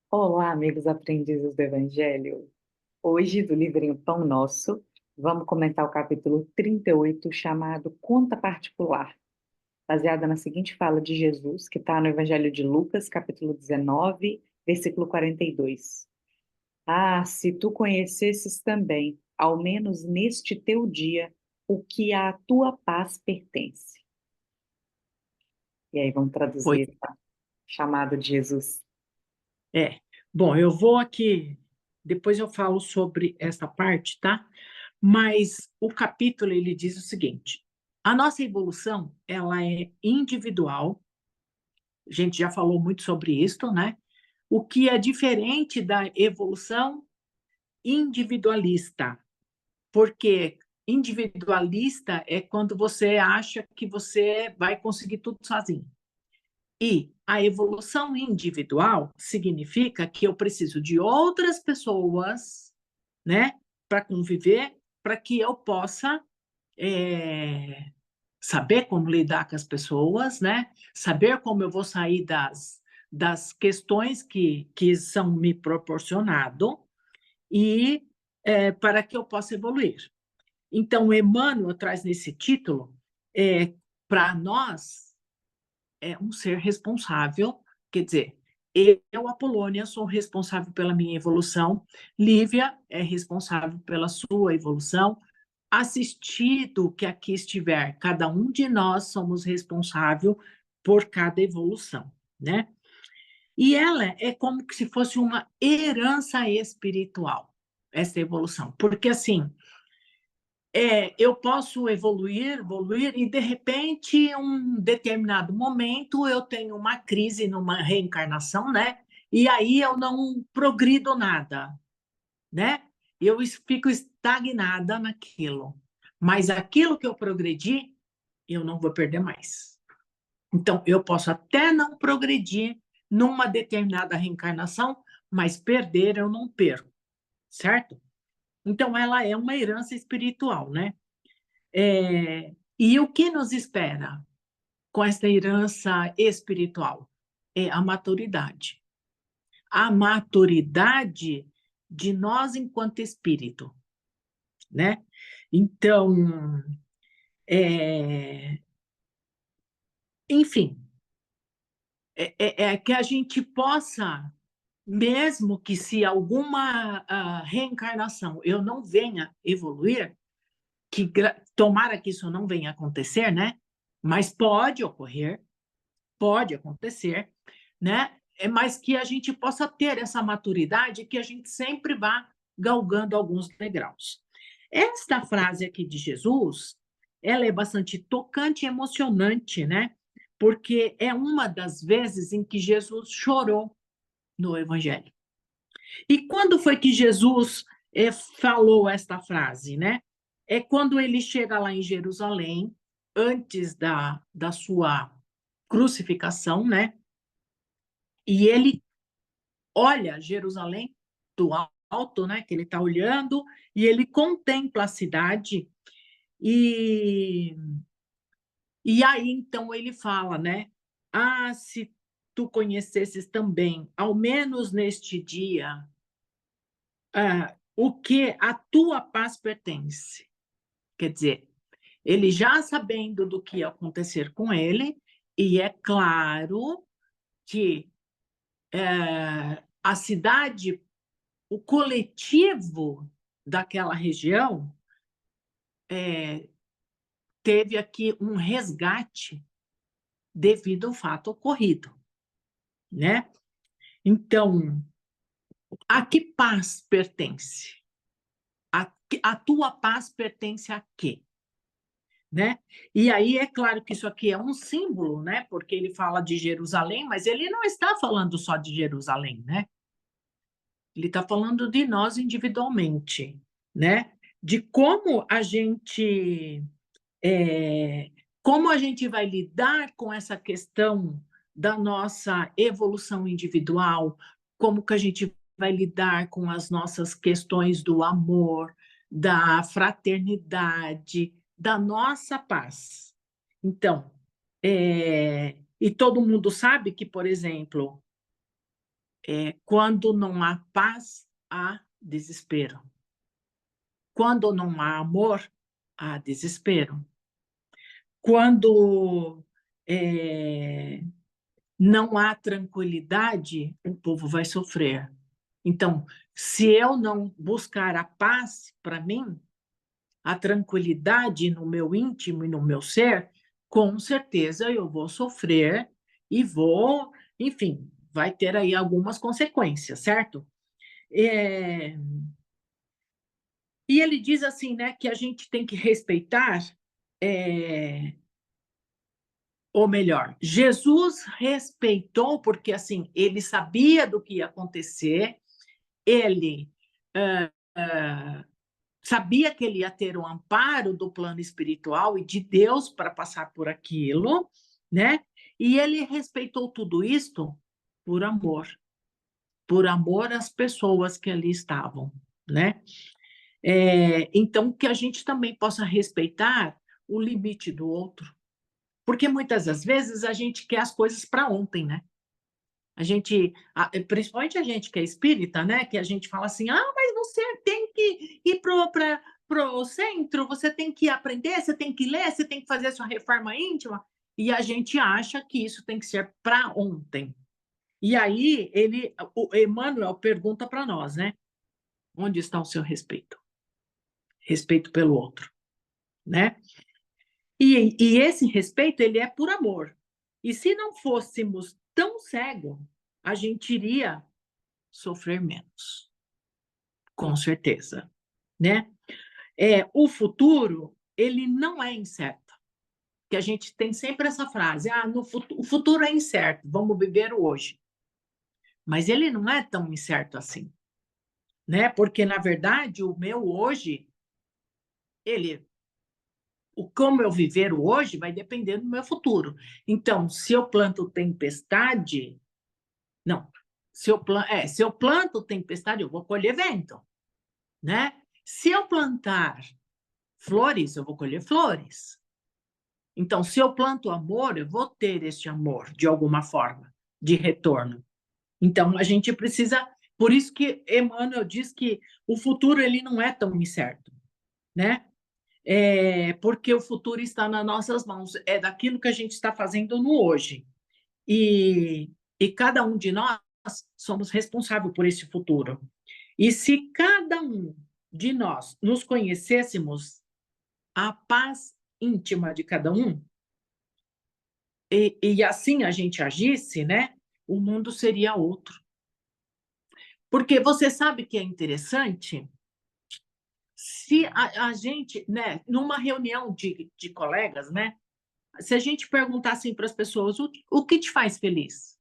Olá, amigos aprendizes do Evangelho. Hoje, do livrinho Pão Nosso, vamos comentar o capítulo 38, chamado Conta Particular, baseada na seguinte fala de Jesus, que está no Evangelho de Lucas, capítulo 19, versículo 42. Ah, se tu conhecesses também, ao menos neste teu dia, o que à tua paz pertence. E aí vamos Pois traduzir essa chamada de Jesus. é. Bom, eu vou aqui, depois eu falo sobre essa parte, tá? Mas o capítulo ele diz o seguinte: a nossa evolução, ela é individual. A gente já falou muito sobre isso, né? O que é diferente da evolução individualista, porque individualista é quando você acha que você vai conseguir tudo sozinho. E a evolução individual significa que eu preciso de outras pessoas, né, para conviver, para que eu possa saber como lidar com as pessoas, né, saber como eu vou sair das questões que são me proporcionado e para que eu possa evoluir. Então, Emmanuel traz nesse título, para nós, é um ser responsável, quer dizer, eu, Apolônia, sou responsável pela minha evolução, Lívia é responsável pela sua evolução, assistido que aqui estiver, cada um de nós somos responsável por cada evolução, né? E ela é como se fosse uma herança espiritual, essa evolução, porque assim, eu posso evoluir, e de repente, em um determinado momento, eu tenho uma crise numa reencarnação, né? E aí eu não progrido nada, né? Eu fico estagnada naquilo. Mas aquilo que eu progredi, eu não vou perder mais. Então, eu posso até não progredir numa determinada reencarnação, mas perder eu não perco, certo? Então, ela é uma herança espiritual, né? E o que nos espera com essa herança espiritual? É a maturidade. A maturidade de nós enquanto espírito, né? Então, é, enfim, é que a gente possa, mesmo que se alguma reencarnação eu não venha evoluir, que tomara que isso não venha acontecer, né? Mas pode acontecer, né? Mas que a gente possa ter essa maturidade, que a gente sempre vá galgando alguns degraus. Esta frase aqui de Jesus, ela é bastante tocante e emocionante, né? Porque é uma das vezes em que Jesus chorou no Evangelho. E quando foi que Jesus falou esta frase, né? É quando ele chega lá em Jerusalém, antes da sua crucificação, né? E ele olha Jerusalém do alto, né? Que ele está olhando, e ele contempla a cidade, e, e aí então ele fala, né? Ah, se tu conhecesses também, ao menos neste dia, o que a tua paz pertence. Quer dizer, ele já sabendo do que ia acontecer com ele, e é claro que a cidade, o coletivo daquela região, teve aqui um resgate devido ao fato ocorrido, né? Então, a que paz pertence? A tua paz pertence a quê? Né? E aí é claro que isso aqui é um símbolo, né? Porque ele fala de Jerusalém, mas ele não está falando só de Jerusalém, né? Ele está falando de nós individualmente, né? De é, como a gente vai lidar com essa questão da nossa evolução individual, como que a gente vai lidar com as nossas questões do amor, da fraternidade, da nossa paz. Então, e todo mundo sabe que, por exemplo, Quando não há paz, há desespero. Quando não há amor, há desespero. Quando não há tranquilidade, o povo vai sofrer. Então, se eu não buscar a paz para mim, a tranquilidade no meu íntimo e no meu ser, com certeza eu vou sofrer e vou, enfim, vai ter aí algumas consequências, certo? É, E ele diz assim, né, que a gente tem que respeitar, ou melhor, Jesus respeitou porque assim ele sabia do que ia acontecer, ele sabia que ele ia ter o amparo do plano espiritual e de Deus para passar por aquilo, né? E ele respeitou tudo isto por amor às pessoas que ali estavam, né? Então, que a gente também possa respeitar o limite do outro, porque muitas das vezes a gente quer as coisas para ontem, né? Principalmente a gente que é espírita, né? Que a gente fala assim: ah, mas você tem que ir para o centro, você tem que aprender, você tem que ler, você tem que fazer a sua reforma íntima. E a gente acha que isso tem que ser para ontem. E aí, o Emmanuel pergunta para nós, né? Onde está o seu respeito? Respeito pelo outro, né? E esse respeito, ele é por amor. E se não fôssemos tão cegos, a gente iria sofrer menos, com certeza, né? O futuro, ele não é incerto, que a gente tem sempre essa frase, o futuro é incerto, vamos viver o hoje. Mas ele não é tão incerto assim, né? Porque, na verdade, o meu hoje, como eu viver o hoje vai depender do meu futuro. Então, se eu planto tempestade, não, se eu planto tempestade, eu vou colher vento, né? Se eu plantar flores, eu vou colher flores. Então, se eu planto amor, eu vou ter este amor, de alguma forma, de retorno. Então, a gente precisa... Por isso que Emmanuel diz que o futuro ele não é tão incerto, né? Porque o futuro está nas nossas mãos, é daquilo que a gente está fazendo no hoje. E cada um de nós somos responsáveis por esse futuro. E se cada um de nós nos conhecêssemos, a paz íntima de cada um, e assim a gente agisse, né, o mundo seria outro. Porque você sabe que é interessante, se a gente, né, numa reunião de colegas, né, se a gente perguntar assim para as pessoas, o que te faz feliz?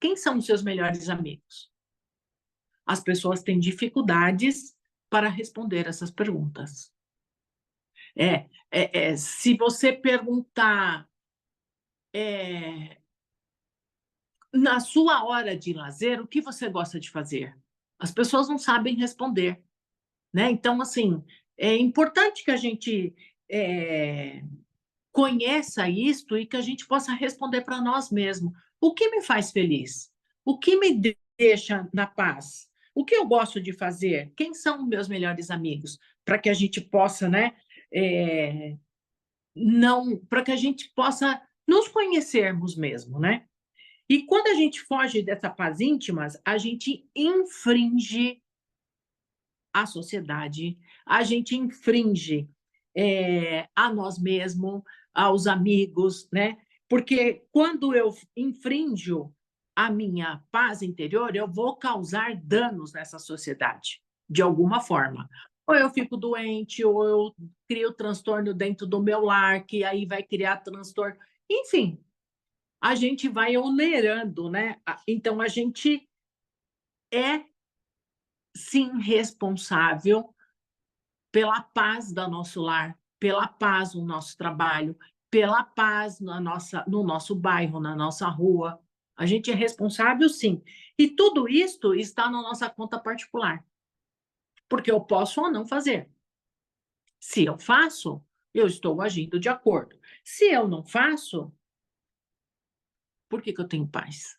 Quem são os seus melhores amigos? As pessoas têm dificuldades para responder essas perguntas. Se você perguntar na sua hora de lazer, o que você gosta de fazer? As pessoas não sabem responder, né? Então, assim, é importante que a gente conheça isto e que a gente possa responder para nós mesmos. O que me faz feliz? O que me deixa na paz? O que eu gosto de fazer? Quem são meus melhores amigos? Para que a gente possa, né? Não, para que a gente possa nos conhecermos mesmo, né? E quando a gente foge dessa paz íntima, a gente infringe a sociedade, a gente infringe a nós mesmos, aos amigos, né? Porque quando eu infrinjo a minha paz interior, eu vou causar danos nessa sociedade, de alguma forma. Ou eu fico doente, ou eu crio transtorno dentro do meu lar, que aí vai criar transtorno. Enfim, a gente vai onerando, né? Então, a gente é, sim, responsável pela paz do nosso lar, pela paz no nosso trabalho, pela paz no nosso bairro, na nossa rua. A gente é responsável, sim. E tudo isto está na nossa conta particular, porque eu posso ou não fazer. Se eu faço, eu estou agindo de acordo. Se eu não faço, por que eu tenho paz?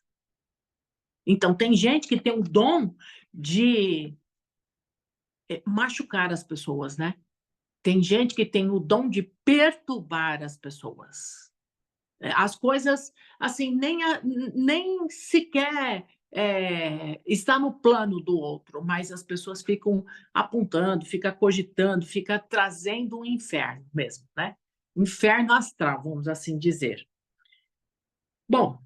Então, tem gente que tem o dom de machucar as pessoas, né? Tem gente que tem o dom de perturbar as pessoas. As coisas, assim, nem sequer está no plano do outro, mas as pessoas ficam apontando, ficam cogitando, ficam trazendo um inferno mesmo, né? Inferno astral, vamos assim dizer. Bom,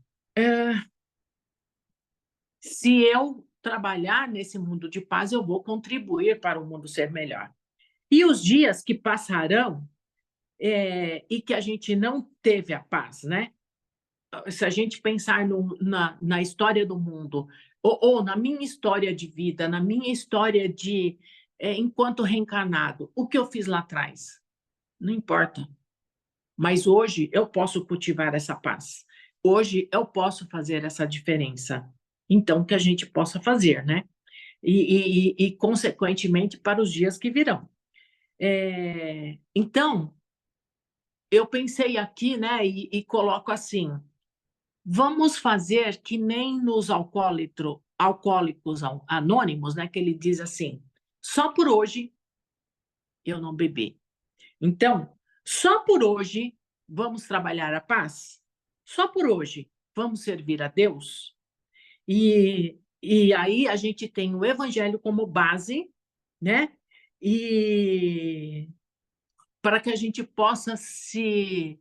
se eu trabalhar nesse mundo de paz, eu vou contribuir para o mundo ser melhor. E os dias que passarão e que a gente não teve a paz, né? Se a gente pensar na história do mundo, ou na minha história de vida, na minha história enquanto reencarnado, o que eu fiz lá atrás? Não importa. Mas hoje eu posso cultivar essa paz. Hoje eu posso fazer essa diferença. Então, que a gente possa fazer, né? Consequentemente, para os dias que virão. Então, eu pensei aqui, né, e coloco assim: vamos fazer que nem nos alcoólicos anônimos, né, que ele diz assim: só por hoje eu não bebi. Então, só por hoje vamos trabalhar a paz? Só por hoje vamos servir a Deus? E aí a gente tem o evangelho como base, né? E para que a gente possa se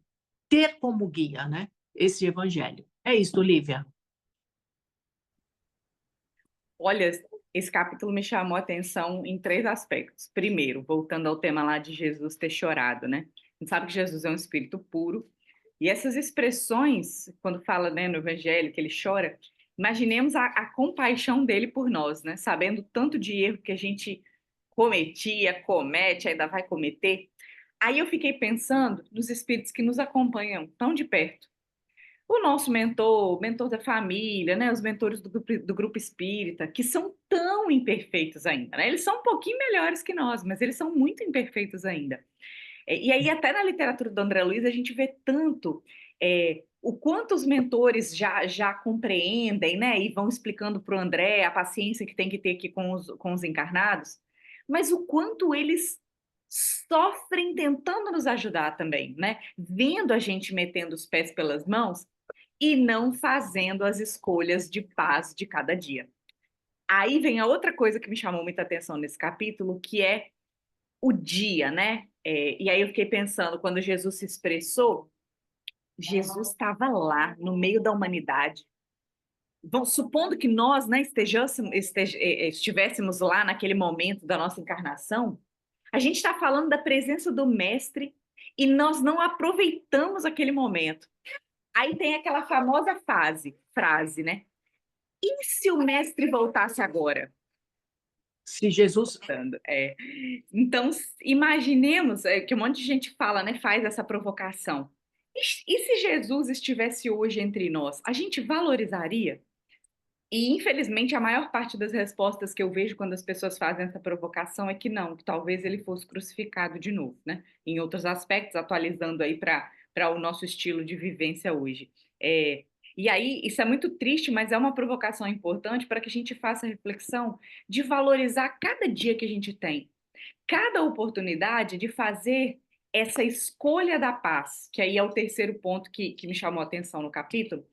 ter como guia, né? Esse evangelho. É isso, Lívia. Olha, esse capítulo me chamou a atenção em três aspectos. Primeiro, voltando ao tema lá de Jesus ter chorado, né? A gente sabe que Jesus é um espírito puro, e essas expressões, quando fala, né, no Evangelho que ele chora, imaginemos a compaixão dele por nós, né? Sabendo tanto de erro que a gente cometia, comete, ainda vai cometer. Aí eu fiquei pensando nos espíritos que nos acompanham tão de perto. O nosso mentor, mentor da família, né, os mentores do grupo espírita, que são tão imperfeitos ainda, né? Eles são um pouquinho melhores que nós, mas eles são muito imperfeitos ainda. E aí, até na literatura do André Luiz, a gente vê tanto o quanto os mentores já compreendem, né, e vão explicando para o André a paciência que tem que ter aqui com os encarnados, mas o quanto eles sofrem tentando nos ajudar também, né? Vendo a gente metendo os pés pelas mãos e não fazendo as escolhas de paz de cada dia. Aí vem a outra coisa que me chamou muita atenção nesse capítulo, que é o dia, né? E aí eu fiquei pensando, quando Jesus se expressou, Jesus estava lá, no meio da humanidade. Supondo que nós, né, estivéssemos lá naquele momento da nossa encarnação, a gente está falando da presença do Mestre e nós não aproveitamos aquele momento. Aí tem aquela famosa frase, né? E se o Mestre voltasse agora? Se Jesus. É. Então, imaginemos que um monte de gente fala, né, faz essa provocação. E se Jesus estivesse hoje entre nós, a gente valorizaria? E, infelizmente, a maior parte das respostas que eu vejo quando as pessoas fazem essa provocação é que não, que talvez ele fosse crucificado de novo, né? Em outros aspectos, atualizando aí para o nosso estilo de vivência hoje. É, e aí, isso é muito triste, mas é uma provocação importante para que a gente faça a reflexão de valorizar cada dia que a gente tem, cada oportunidade de fazer essa escolha da paz, que aí é o terceiro ponto que me chamou a atenção no capítulo.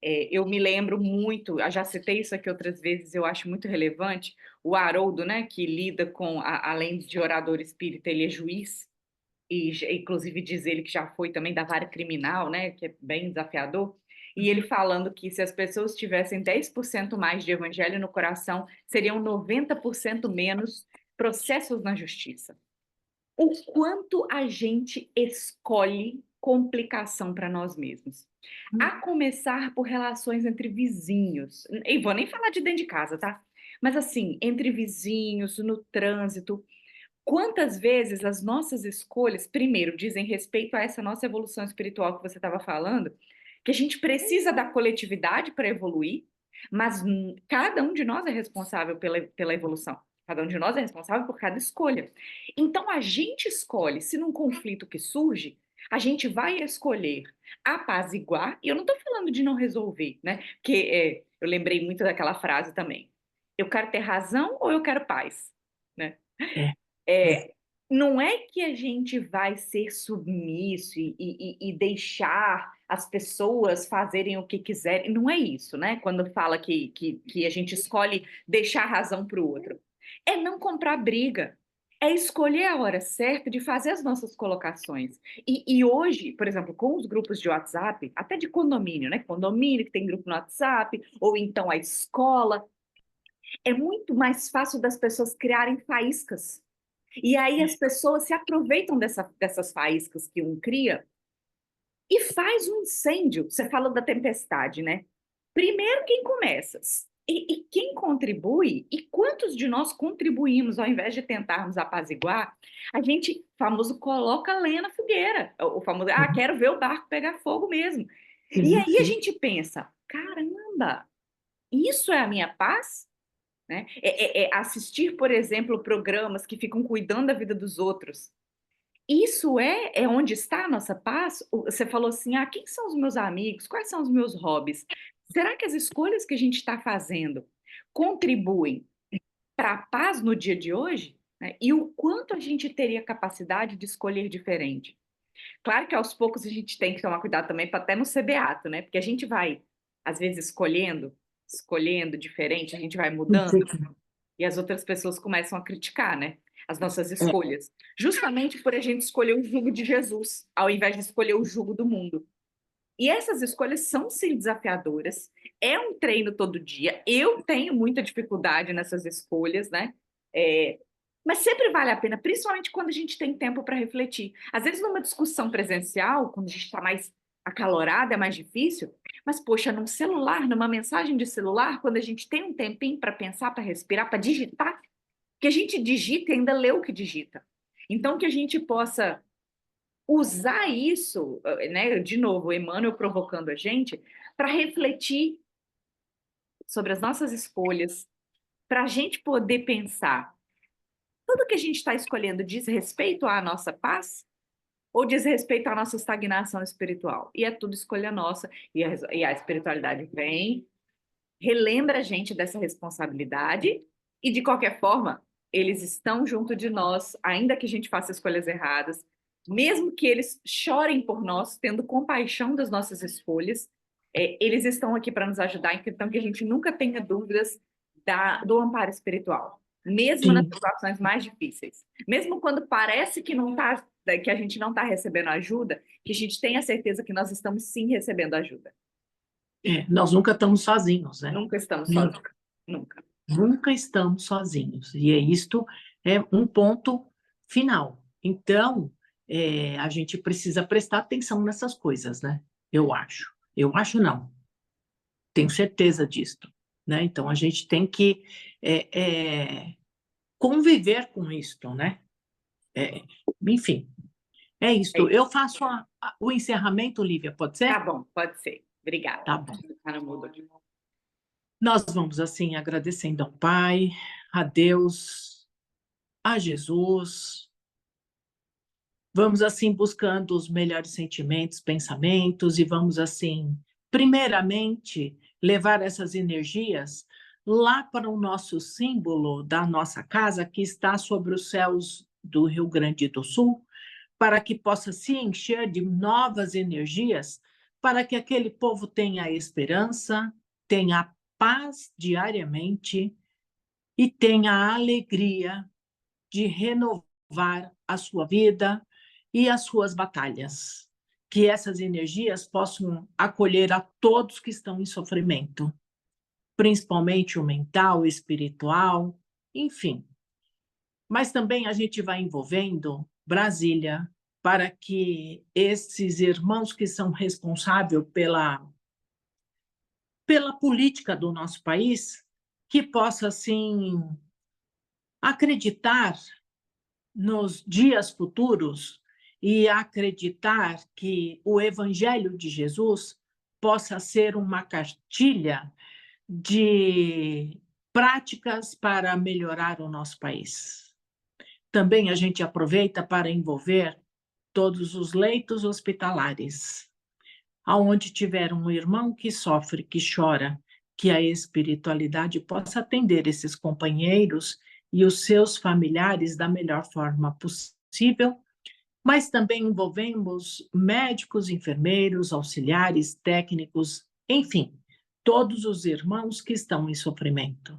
Eu me lembro muito, eu já citei isso aqui outras vezes, eu acho muito relevante, o Haroldo, né, que lida com, além de orador espírita, ele é juiz, e inclusive diz ele que já foi também da vara criminal, né, que é bem desafiador, e ele falando que se as pessoas tivessem 10% mais de evangelho no coração, seriam 90% menos processos na justiça. O quanto a gente escolhe complicação para nós mesmos. A começar por relações entre vizinhos. E vou nem falar de dentro de casa, tá? Mas assim, entre vizinhos, no trânsito. Quantas vezes as nossas escolhas, primeiro, dizem respeito a essa nossa evolução espiritual que você estava falando, que a gente precisa da coletividade para evoluir, mas cada um de nós é responsável pela evolução. Cada um de nós é responsável por cada escolha. Então, a gente escolhe, se num conflito que surge, a gente vai escolher apaziguar, e eu não estou falando de não resolver, né? Porque eu lembrei muito daquela frase também. Eu quero ter razão ou eu quero paz, né? É, é, É, não é que a gente vai ser submisso e deixar as pessoas fazerem o que quiserem, não é isso, né? Quando fala que a gente escolhe deixar a razão para o outro. É não comprar briga, é escolher a hora certa de fazer as nossas colocações. E hoje, por exemplo, com os grupos de WhatsApp, até de condomínio, né? Condomínio que tem grupo no WhatsApp, ou então a escola, é muito mais fácil das pessoas criarem faíscas. E aí as pessoas se aproveitam dessas faíscas que um cria e faz um incêndio. Você fala da tempestade, né? Primeiro quem começa e quem contribui, e quantos de nós contribuímos ao invés de tentarmos apaziguar, a gente, famoso, coloca lenha na fogueira. O famoso, quero ver o barco pegar fogo mesmo. E sim, aí a sim. gente pensa, caramba, isso é a minha paz? Né? É assistir, por exemplo, programas que ficam cuidando da vida dos outros. Isso é onde está a nossa paz? Você falou assim, quem são os meus amigos? Quais são os meus hobbies? Será que as escolhas que a gente está fazendo contribuem para a paz no dia de hoje? Né? E o quanto a gente teria capacidade de escolher diferente? Claro que aos poucos a gente tem que tomar cuidado também para até não ser beato, né? Porque a gente vai, às vezes, escolhendo diferente, a gente vai mudando e as outras pessoas começam a criticar, né? As nossas É, escolhas. Justamente por a gente escolher o jugo de Jesus, ao invés de escolher o jugo do mundo. E essas escolhas são sim desafiadoras. É um treino todo dia. Eu tenho muita dificuldade nessas escolhas, né? É, mas sempre vale a pena, principalmente quando a gente tem tempo para refletir. Às vezes, numa discussão presencial, quando a gente está mais acalorada, é mais difícil. Mas, poxa, num celular, numa mensagem de celular, quando a gente tem um tempinho para pensar, para respirar, para digitar, que a gente digita e ainda lê o que digita. Então, que a gente possa usar isso, né? De novo, o Emmanuel provocando a gente, para refletir sobre as nossas escolhas, para a gente poder pensar: tudo que a gente está escolhendo diz respeito à nossa paz ou diz respeito à nossa estagnação espiritual? E é tudo escolha nossa, e a espiritualidade vem, relembra a gente dessa responsabilidade, e de qualquer forma, eles estão junto de nós, ainda que a gente faça escolhas erradas, mesmo que eles chorem por nós, tendo compaixão das nossas escolhas, eles estão aqui para nos ajudar, então que a gente nunca tenha dúvidas do amparo espiritual, mesmo nas sim. situações mais difíceis, mesmo quando parece que não tá, que a gente não está recebendo ajuda, que a gente tenha certeza que nós estamos sim recebendo ajuda. É, nós nunca estamos sozinhos, né? Nunca estamos sozinhos, Nunca, nunca. nunca estamos sozinhos. E isto é um ponto final. Então, a gente precisa prestar atenção nessas coisas, né? Eu acho. Eu acho não. Tenho certeza disto, né? Então, a gente tem que é, é, conviver com isto, né? É, enfim, é É isto. Eu isso. faço o encerramento, Lívia, pode Tá ser? bom, pode ser. Tá Obrigada. bom. Tá no mudo aqui. Nós vamos assim agradecendo ao Pai, a Deus, a Jesus. Vamos assim buscando os melhores sentimentos, pensamentos e vamos assim, primeiramente, levar essas energias lá para o nosso símbolo da nossa casa que está sobre os céus do Rio Grande do Sul, para que possa se encher de novas energias, para que aquele povo tenha esperança, tenha paz diariamente e tenha a alegria de renovar a sua vida e as suas batalhas. Que essas energias possam acolher a todos que estão em sofrimento, principalmente o mental, o espiritual, enfim. Mas também a gente vai envolvendo Brasília para que esses irmãos que são responsáveis pela política do nosso país, que possa assim acreditar nos dias futuros e acreditar que o Evangelho de Jesus possa ser uma cartilha de práticas para melhorar o nosso país. Também a gente aproveita para envolver todos os leitos hospitalares, aonde tiver um irmão que sofre, que chora, que a espiritualidade possa atender esses companheiros e os seus familiares da melhor forma possível, mas também envolvemos médicos, enfermeiros, auxiliares, técnicos, enfim, todos os irmãos que estão em sofrimento.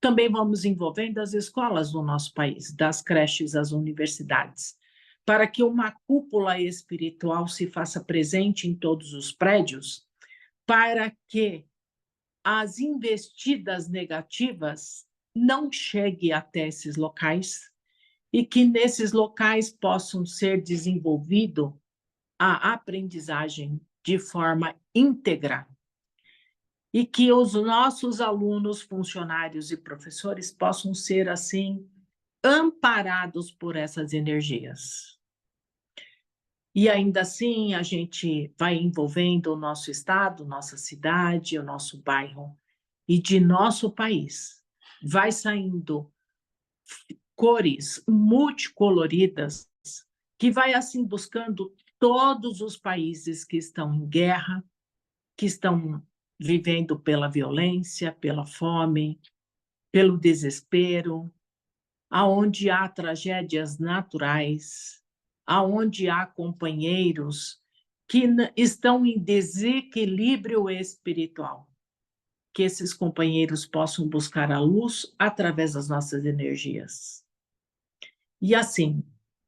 Também vamos envolvendo as escolas do nosso país, das creches às universidades, para que uma cúpula espiritual se faça presente em todos os prédios, para que as investidas negativas não cheguem até esses locais e que nesses locais possam ser desenvolvido a aprendizagem de forma íntegra e que os nossos alunos, funcionários e professores possam ser assim amparados por essas energias. E ainda assim, a gente vai envolvendo o nosso estado, nossa cidade, o nosso bairro e de nosso país. Vai saindo cores multicoloridas que vai assim buscando todos os países que estão em guerra, que estão vivendo pela violência, pela fome, pelo desespero, aonde há tragédias naturais, aonde há companheiros que estão em desequilíbrio espiritual, que esses companheiros possam buscar a luz através das nossas energias. E assim,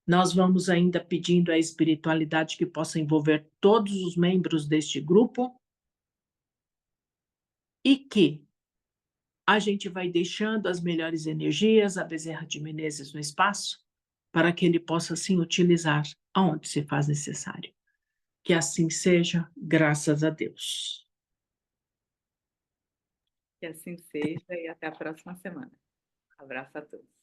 nós vamos ainda pedindo à espiritualidade que possa envolver todos os membros deste grupo e que a gente vai deixando as melhores energias, a Bezerra de Menezes no espaço, para que ele possa, sim, utilizar aonde se faz necessário. Que assim seja, graças a Deus. Que assim seja e até a próxima semana. Abraço a todos.